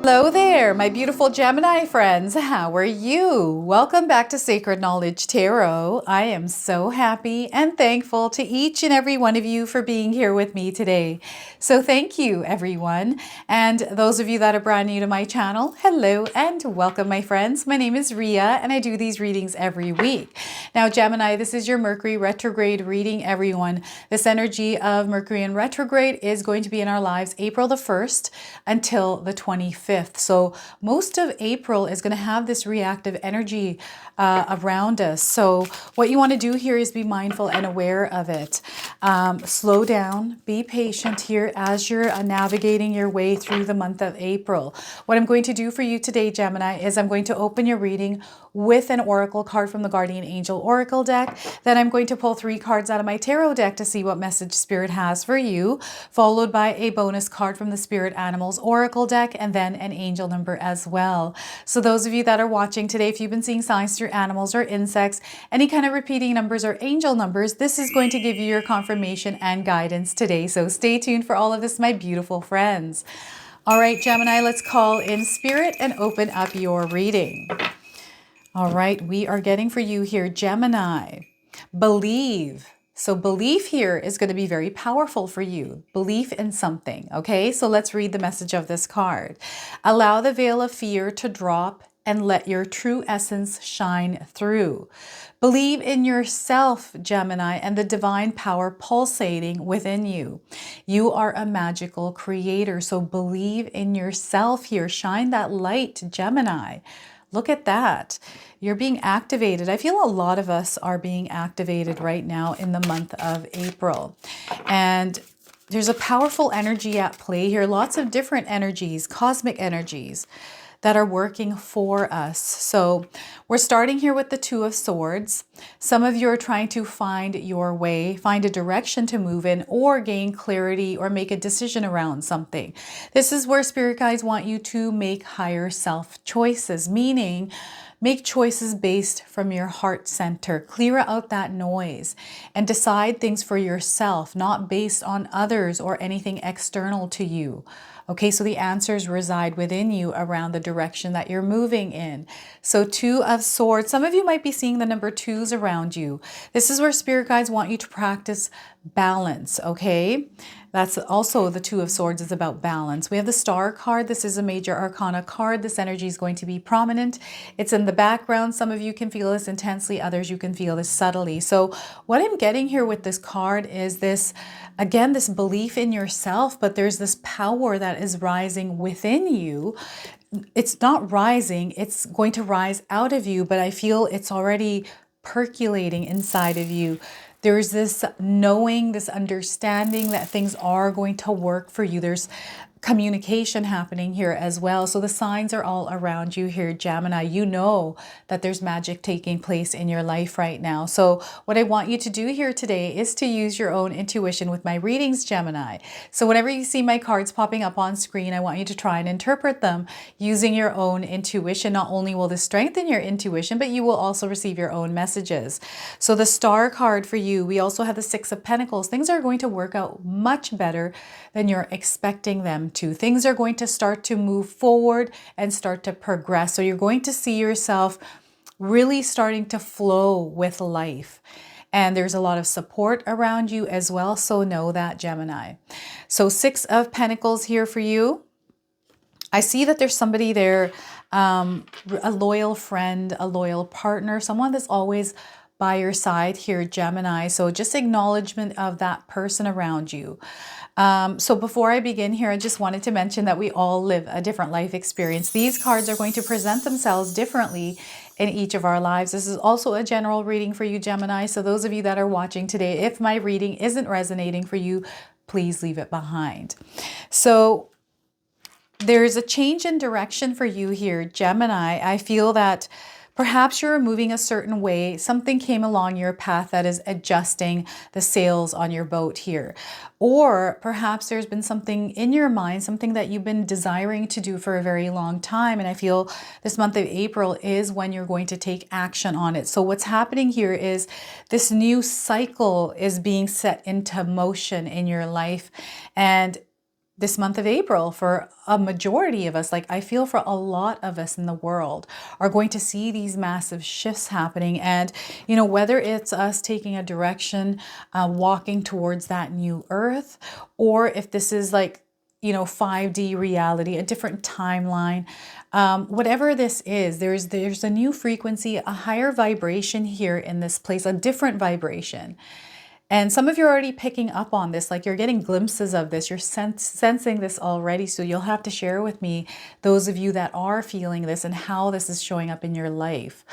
Hello there, my beautiful Gemini friends. How are you? Welcome back to Sacred Knowledge Tarot. I am so happy and thankful to each and every one of you for being here with me today. So thank you, everyone. And those of you that are brand new to my channel, hello and welcome, my friends. My name is Ria and I do these readings every week. Now, Gemini, this is your Mercury retrograde reading, everyone. This energy of Mercury in retrograde is going to be in our lives April the 1st until the 25th. So most of April is going to have this reactive energy around us. So what you want to do here is be mindful and aware of it. Slow down, be patient here as you're navigating your way through the month of April. What I'm going to do for you today, Gemini, is I'm going to open your reading with an oracle card from the Guardian Angel Oracle deck. Then I'm going to pull 3 cards out of my tarot deck to see what message Spirit has for you, followed by a bonus card from the Spirit Animals Oracle deck, and then an angel number as well. So those of you that are watching today, if you've been seeing signs through animals or insects, any kind of repeating numbers or angel numbers, this is going to give you your confirmation and guidance today. So stay tuned for all of this, my beautiful friends. All right, Gemini, let's call in Spirit and open up your reading. All right, we are getting for you here, Gemini, believe. So belief here is going to be very powerful for you. Belief in something, okay? So let's read the message of this card. Allow the veil of fear to drop and let your true essence shine through. Believe in yourself, Gemini, and the divine power pulsating within you. You are a magical creator, so believe in yourself here. Shine that light, Gemini. Look at that. You're being activated. I feel a lot of us are being activated right now in the month of April. And there's a powerful energy at play here. Lots of different energies, cosmic energies that are working for us. So we're starting here with the 2 of Swords. Some of you are trying to find your way, find a direction to move in, or gain clarity or make a decision around something. This is where spirit guides want you to make higher self choices, meaning make choices based from your heart center. Clear out that noise and decide things for yourself, not based on others or anything external to you. Okay, so the answers reside within you around the direction that you're moving in. So 2 of Swords, some of you might be seeing the number 2s around you. This is where spirit guides want you to practice balance, okay? That's also the 2 of Swords is about balance. We have the Star card. This is a major arcana card. This energy is going to be prominent. It's in the background. Some of you can feel this intensely. Others you can feel this subtly. So what I'm getting here with this card is this, again, this belief in yourself, but there's this power that is rising within you. It's not rising. It's going to rise out of you, but I feel it's already percolating inside of you. There's this knowing, this understanding that things are going to work for you. There's communication happening here as well. So the signs are all around you here, Gemini. You know that there's magic taking place in your life right now. So what I want you to do here today is to use your own intuition with my readings, Gemini. So whenever you see my cards popping up on screen, I want you to try and interpret them using your own intuition. Not only will this strengthen your intuition, but you will also receive your own messages. So the Star card for you, we also have the 6 of Pentacles. Things are going to work out much better than you're expecting them to. Things are going to start to move forward and start to progress. So you're going to see yourself really starting to flow with life. And there's a lot of support around you as well. So know that, Gemini. So 6 of Pentacles here for you. I see that there's somebody there, a loyal friend, a loyal partner, someone that's always by your side here, Gemini. So just acknowledgement of that person around you. So before I begin here, I just wanted to mention that we all live a different life experience. These cards are going to present themselves differently in each of our lives. This is also a general reading for you, Gemini. So those of you that are watching today, if my reading isn't resonating for you, please leave it behind. So there's a change in direction for you here, Gemini. I feel that perhaps you're moving a certain way. Something came along your path that is adjusting the sails on your boat here. Or perhaps there's been something in your mind, something that you've been desiring to do for a very long time. And I feel this month of April is when you're going to take action on it. So what's happening here is this new cycle is being set into motion in your life. And this month of April for a majority of us, like I feel for a lot of us in the world, are going to see these massive shifts happening. And, you know, whether it's us taking a direction, walking towards that new earth, or if this is like, you know, 5D reality, a different timeline, whatever this is, there's a new frequency, a higher vibration here in this place, a different vibration. And some of you are already picking up on this, like you're getting glimpses of this, you're sensing this already. So you'll have to share with me, those of you that are feeling this and how this is showing up in your life.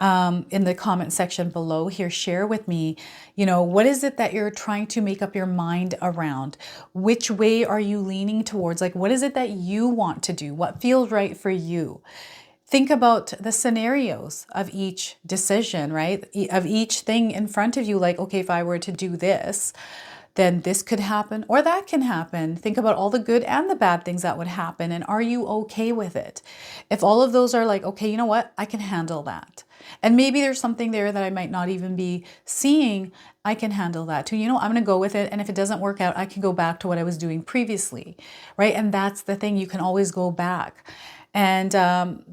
In the comment section below here, share with me, you know, what is it that you're trying to make up your mind around? Which way are you leaning towards? Like, what is it that you want to do? What feels right for you? Think about the scenarios of each decision, right? Of each thing in front of you. Like, okay, if I were to do this, then this could happen or that can happen. Think about all the good and the bad things that would happen. And are you okay with it? If all of those are like, okay, you know what? I can handle that. And maybe there's something there that I might not even be seeing. I can handle that too. You know, I'm going to go with it. And if it doesn't work out, I can go back to what I was doing previously, right? And that's the thing. You can always go back. And,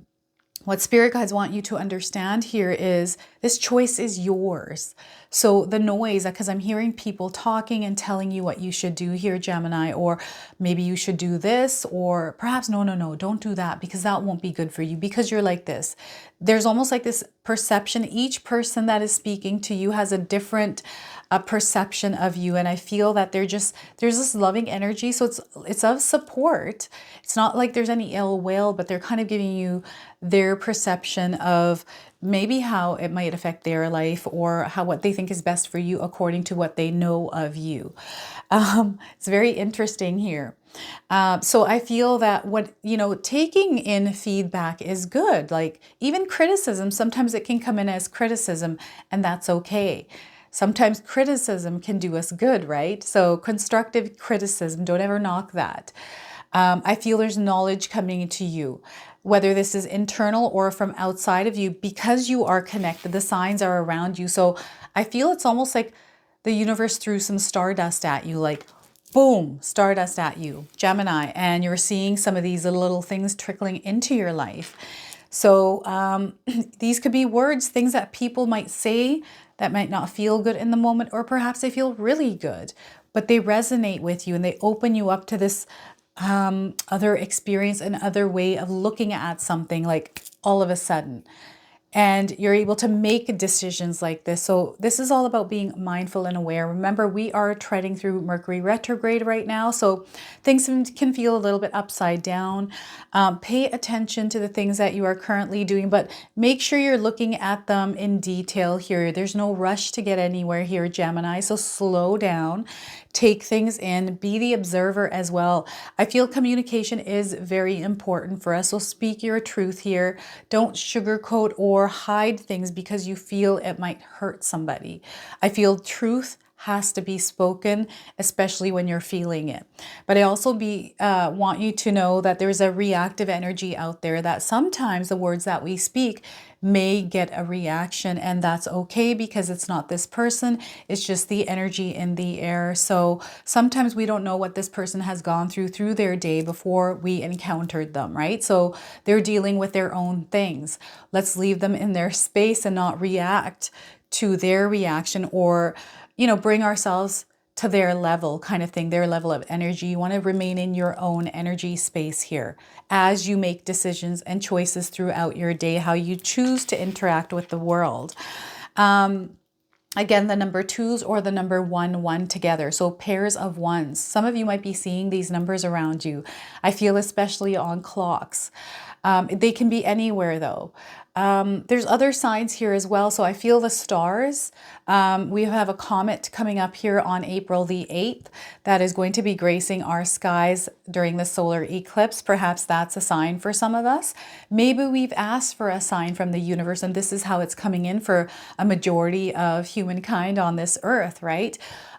what spirit guides want you to understand here is this choice is yours. So the noise, because I'm hearing people talking and telling you what you should do here, Gemini, or maybe you should do this, or perhaps, no, don't do that because that won't be good for you because you're like this. There's almost like this perception. Each person that is speaking to you has a different perception of you. And I feel that there's this loving energy. So it's of support. It's not like there's any ill will, but they're kind of giving you their perception of maybe how it might affect their life or what they think is best for you according to what they know of you. It's very interesting here. So I feel that taking in feedback is good. Like even criticism, sometimes it can come in as criticism and that's okay. Sometimes criticism can do us good, right? So constructive criticism, don't ever knock that. I feel there's knowledge coming to you, whether this is internal or from outside of you, because you are connected. The signs are around you. So I feel it's almost like the universe threw some stardust at you, like boom, stardust at you, Gemini, and you're seeing some of these little things trickling into your life. So these could be words, things that people might say that might not feel good in the moment, or perhaps they feel really good, but they resonate with you and they open you up to this other experience, another way of looking at something, like all of a sudden. And you're able to make decisions like this. So this is all about being mindful and aware. Remember, we are treading through Mercury retrograde right now. So things can feel a little bit upside down. Pay attention to the things that you are currently doing, but make sure you're looking at them in detail here. There's no rush to get anywhere here, Gemini. So slow down. Take things in, be the observer as well. I feel communication is very important for us. So speak your truth here. Don't sugarcoat or hide things because you feel it might hurt somebody. I feel truth has to be spoken, especially when you're feeling it. But I also want you to know that there's a reactive energy out there, that sometimes the words that we speak may get a reaction, and that's okay because it's not this person, it's just the energy in the air. So sometimes we don't know what this person has gone through their day before we encountered them, right? So they're dealing with their own things. Let's leave them in their space and not react to their reaction, or bring ourselves to their level kind of thing, their level of energy. You want to remain in your own energy space here as you make decisions and choices throughout your day, how you choose to interact with the world. Again, the number 2s or the number 1 together. So pairs of ones. Some of you might be seeing these numbers around you. I feel especially on clocks. They can be anywhere though. There's other signs here as well. So I feel the stars. We have a comet coming up here on April the 8th that is going to be gracing our skies during the solar eclipse. Perhaps that's a sign for some of us. Maybe we've asked for a sign from the universe and this is how it's coming in for a majority of humankind on this earth, right?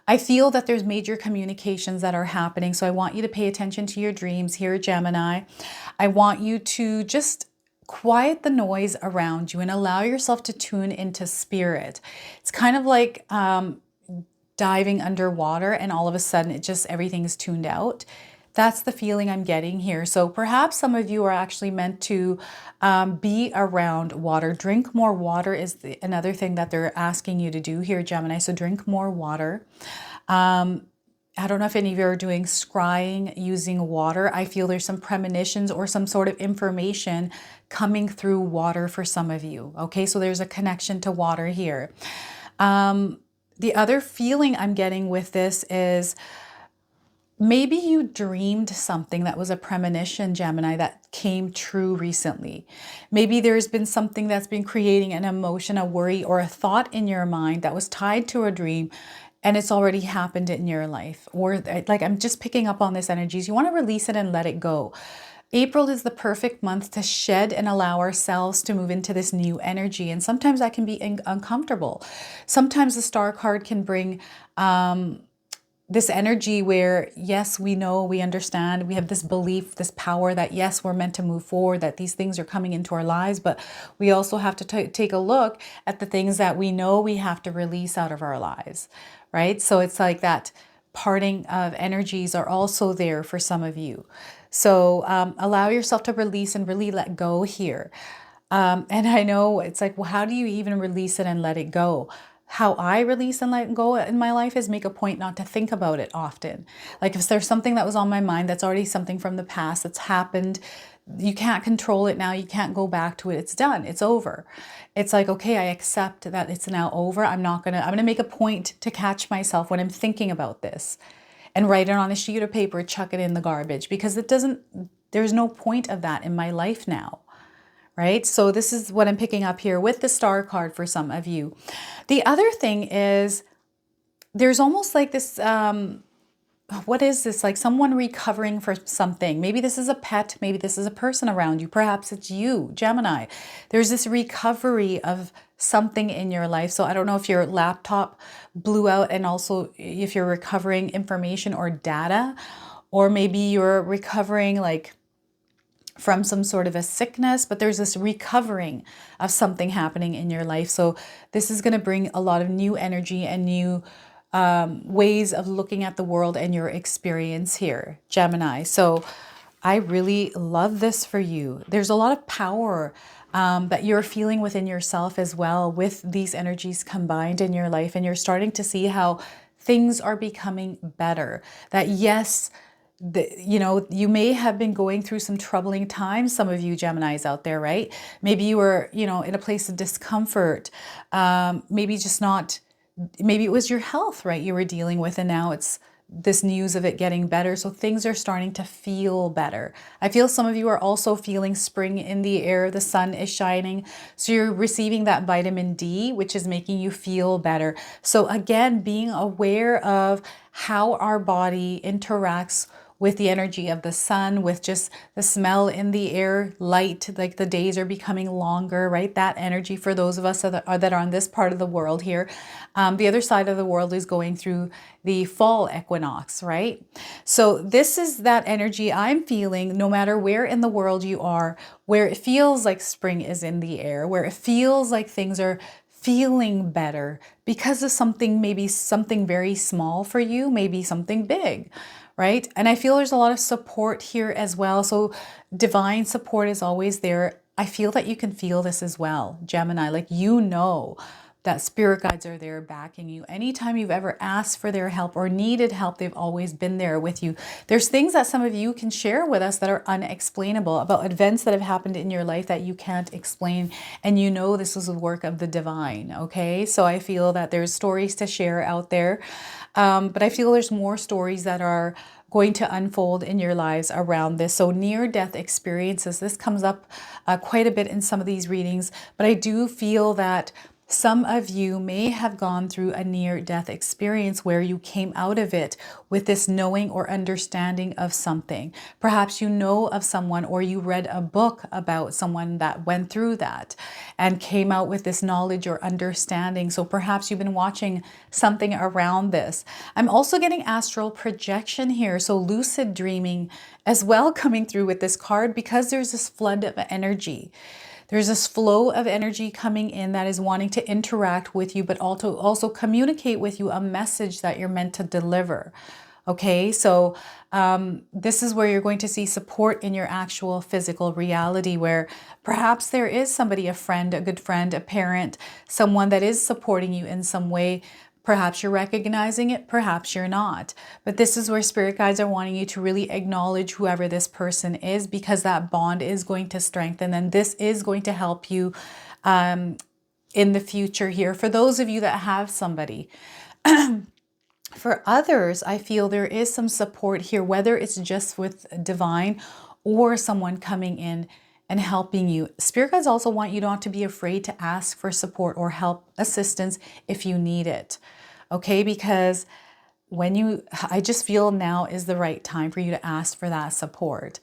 I feel that there's major communications that are happening. So I want you to pay attention to your dreams here, Gemini. I want you to just quiet the noise around you and allow yourself to tune into spirit. It's kind of like diving underwater and all of a sudden everything is tuned out. That's the feeling I'm getting here. So perhaps some of you are actually meant to be around water. Drink more water is another thing that they're asking you to do here, Gemini. So drink more water. I don't know if any of you are doing scrying using water. I feel there's some premonitions or some sort of information coming through water for some of you. Okay, so there's a connection to water here. The other feeling I'm getting with this is maybe you dreamed something that was a premonition, Gemini, that came true recently. Maybe there's been something that's been creating an emotion, a worry, or a thought in your mind that was tied to a dream, and it's already happened in your life. Or like, I'm just picking up on this energies. You want to release it and let it go. April is the perfect month to shed and allow ourselves to move into this new energy. And sometimes that can be uncomfortable. Sometimes the star card can bring this energy where, yes, we know, we understand, we have this belief, this power that, yes, we're meant to move forward, that these things are coming into our lives, but we also have to take a look at the things that we know we have to release out of our lives, right? So it's like that parting of energies are also there for some of you. So allow yourself to release and really let go here. And I know it's like, well, how do you even release it and let it go? How I release and let go in my life is make a point not to think about it often. Like if there's something that was on my mind that's already something from the past that's happened, you can't control it now. You can't go back to it. It's done. It's over. It's like, okay, I accept that it's now over. I'm gonna make a point to catch myself when I'm thinking about this and write it on a sheet of paper, chuck it in the garbage, because there's no point of that in my life now. Right? So this is what I'm picking up here with the star card for some of you. The other thing is there's almost like this, what is this? Like someone recovering for something. Maybe this is a pet. Maybe this is a person around you. Perhaps it's you, Gemini. There's this recovery of something in your life. So I don't know if your laptop blew out and also if you're recovering information or data, or maybe you're recovering like from some sort of a sickness, but there's this recovering of something happening in your life. So this is going to bring a lot of new energy and new ways of looking at the world and your experience here, Gemini. So I really love this for you. There's a lot of power that you're feeling within yourself as well with these energies combined in your life. And you're starting to see how things are becoming better. That yes, you may have been going through some troubling times, some of you Geminis out there, right? Maybe you were, in a place of discomfort, maybe it was your health, right? You were dealing with, and now it's this news of it getting better. So things are starting to feel better. I feel some of you are also feeling spring in the air. The sun is shining. So you're receiving that vitamin D, which is making you feel better. So again, being aware of how our body interacts with the energy of the sun, with just the smell in the air, light, like the days are becoming longer, right? That energy for those of us that are on this part of the world here. The other side of the world is going through the fall equinox, right? So this is that energy I'm feeling no matter where in the world you are, where it feels like spring is in the air, where it feels like things are feeling better because of something, maybe something very small for you, maybe something big, right? And I feel there's a lot of support here as well. So divine support is always there. I feel that you can feel this as well, Gemini, like that spirit guides are there backing you. Anytime you've ever asked for their help or needed help, they've always been there with you. There's things that some of you can share with us that are unexplainable, about events that have happened in your life that you can't explain. And this is the work of the divine, okay? So I feel that there's stories to share out there. But I feel there's more stories that are going to unfold in your lives around this. So near-death experiences, this comes up quite a bit in some of these readings, but I do feel that some of you may have gone through a near-death experience where you came out of it with this knowing or understanding of something. Perhaps you know of someone, or you read a book about someone that went through that and came out with this knowledge or understanding. So perhaps you've been watching something around this. I'm also getting astral projection here. So lucid dreaming as well coming through with this card, because there's this flood of energy. There's this flow of energy coming in that is wanting to interact with you, but also communicate with you a message that you're meant to deliver. Okay, so this is where you're going to see support in your actual physical reality, where perhaps there is somebody, a friend, a good friend, a parent, someone that is supporting you in some way. Perhaps you're recognizing it, perhaps you're not. But this is where spirit guides are wanting you to really acknowledge whoever this person is, because that bond is going to strengthen, and this is going to help you in the future here. For those of you that have somebody, for others, I feel there is some support here, whether it's just with divine or someone coming in and helping you. Spirit guides also want you not to be afraid to ask for support or help, assistance if you need it. Okay, because I just feel now is the right time for you to ask for that support.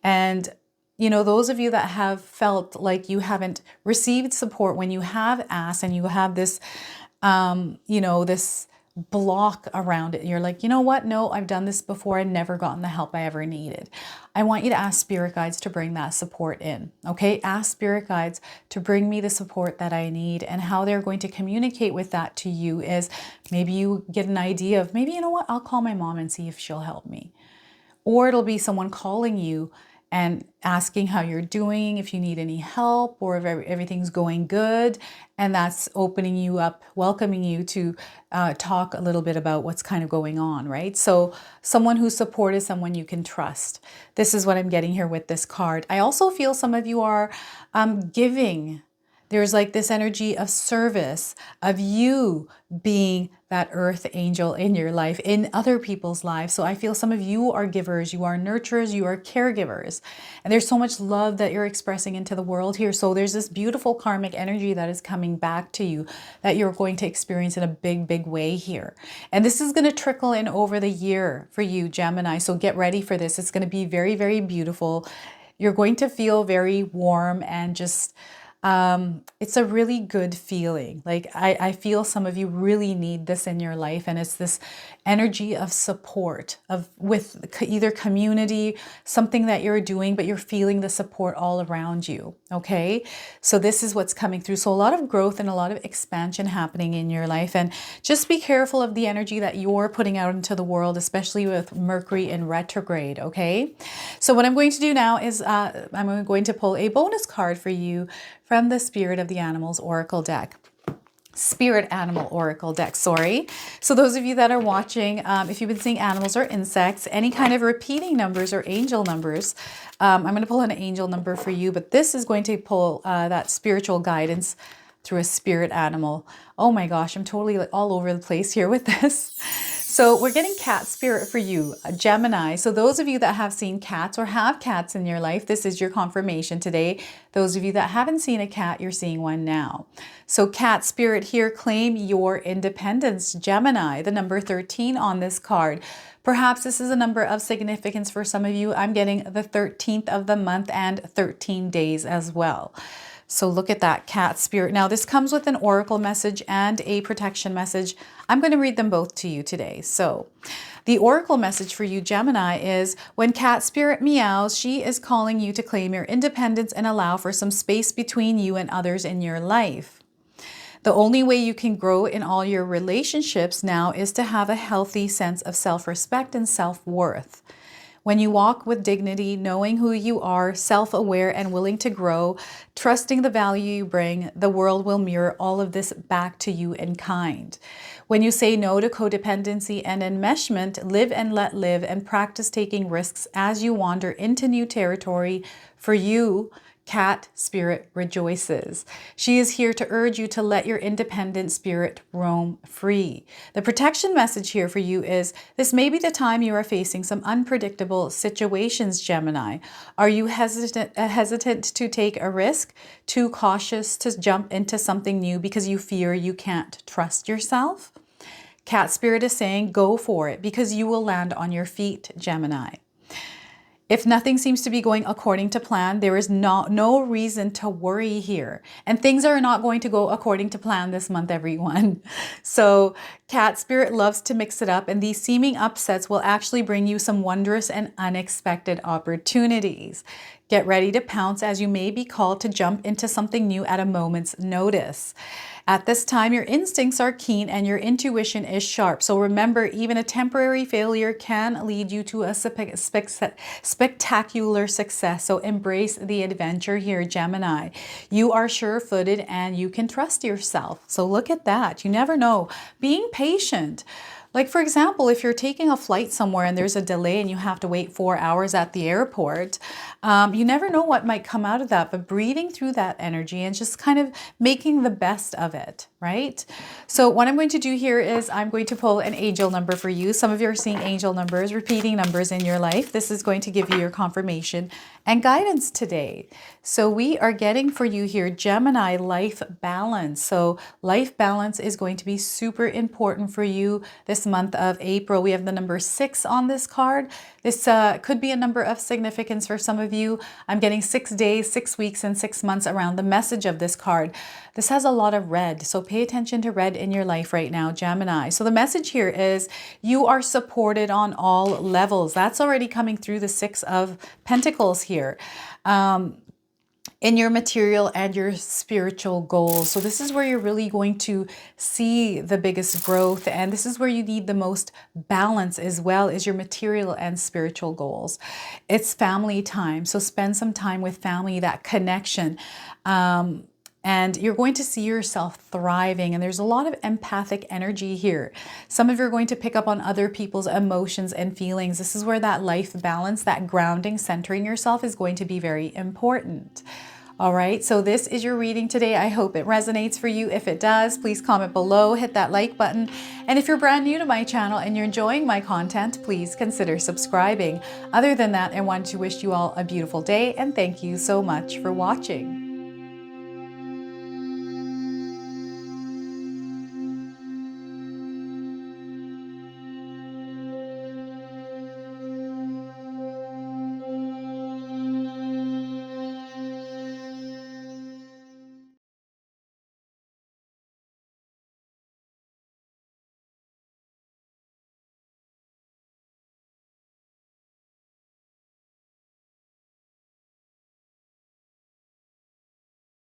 And those of you that have felt like you haven't received support when you have asked, and you have this, this block around it. You're like, you know what? No, I've done this before and never gotten the help I ever needed. I want you to ask spirit guides to bring that support in. Okay. Ask spirit guides to bring me the support that I need, and how they're going to communicate with that to you is maybe you get an idea of maybe, you know what? I'll call my mom and see if she'll help me. Or it'll be someone calling you and asking how you're doing, if you need any help, or if everything's going good. And that's opening you up, welcoming you to talk a little bit about what's kind of going on, right? So someone who's supportive, someone you can trust. This is what I'm getting here with this card. I also feel some of you are giving. There's like this energy of service, of you being that earth angel in your life, in other people's lives. So I feel some of you are givers, you are nurturers, you are caregivers. And there's so much love that you're expressing into the world here. So there's this beautiful karmic energy that is coming back to you that you're going to experience in a big, big way here. And this is going to trickle in over the year for you, Gemini. So get ready for this. It's going to be very, very beautiful. You're going to feel very warm and just it's a really good feeling. Like I feel some of you really need this in your life, and it's this energy of support with either community, something that you're doing, but you're feeling the support all around you. Okay, so this is what's coming through. So a lot of growth and a lot of expansion happening in your life, and just be careful of the energy that you're putting out into the world, especially with Mercury in retrograde. Okay, so what I'm going to do now is I'm going to pull a bonus card for you from the Spirit of the Animals Oracle deck. Spirit Animal Oracle deck, sorry. So those of you that are watching, if you've been seeing animals or insects, any kind of repeating numbers or angel numbers, I'm going to pull an angel number for you, but this is going to pull that spiritual guidance through a spirit animal. Oh my gosh, I'm totally all over the place here with this. So we're getting cat spirit for you, Gemini. So those of you that have seen cats or have cats in your life, this is your confirmation today. Those of you that haven't seen a cat, you're seeing one now. So cat spirit here, claim your independence, Gemini, the number 13 on this card. Perhaps this is a number of significance for some of you. I'm getting the 13th of the month and 13 days as well. So look at that, cat spirit. Now this comes with an oracle message and a protection message. I'm going to read them both to you today. So the oracle message for you, Gemini, is when cat spirit meows, she is calling you to claim your independence and allow for some space between you and others in your life. The only way you can grow in all your relationships now is to have a healthy sense of self-respect and self-worth. When you walk with dignity, knowing who you are, self-aware and willing to grow, trusting the value you bring, the world will mirror all of this back to you in kind. When you say no to codependency and enmeshment, live and let live, and practice taking risks as you wander into new territory, for you, cat spirit rejoices. She is here to urge you to let your independent spirit roam free. The protection message here for you is this may be the time you are facing some unpredictable situations, Gemini. Are you hesitant to take a risk? Too cautious to jump into something new because you fear you can't trust yourself? Cat spirit is saying go for it because you will land on your feet, Gemini. If nothing seems to be going according to plan, there is no reason to worry here. And things are not going to go according to plan this month, everyone. So cat spirit loves to mix it up, and these seeming upsets will actually bring you some wondrous and unexpected opportunities. Get ready to pounce as you may be called to jump into something new at a moment's notice. At this time, your instincts are keen and your intuition is sharp. So remember, even a temporary failure can lead you to a spectacular success. So embrace the adventure here, Gemini. You are sure-footed and you can trust yourself. So look at that. You never know. Being patient. Like, for example, if you're taking a flight somewhere and there's a delay and you have to wait 4 hours at the airport, you never know what might come out of that, but breathing through that energy and just kind of making the best of it, right? So what I'm going to do here is I'm going to pull an angel number for you. Some of you are seeing angel numbers, repeating numbers in your life. This is going to give you your confirmation and guidance today. So we are getting for you here, Gemini, life balance. So life balance is going to be super important for you this month of April. We have the number 6 on this card. This could be a number of significance for some of you. I'm getting 6 days, 6 weeks, and 6 months around the message of this card. This has a lot of red, so pay attention to red in your life right now, Gemini. So the message here is you are supported on all levels. That's already coming through the 6 of Pentacles here. In your material and your spiritual goals. So this is where you're really going to see the biggest growth, and this is where you need the most balance as well, is your material and spiritual goals. It's family time, so spend some time with family, that connection. And you're going to see yourself thriving. And there's a lot of empathic energy here. Some of you are going to pick up on other people's emotions and feelings. This is where that life balance, that grounding, centering yourself is going to be very important. All right, so this is your reading today. I hope it resonates for you. If it does, please comment below, hit that like button. And if you're brand new to my channel and you're enjoying my content, please consider subscribing. Other than that, I want to wish you all a beautiful day and thank you so much for watching.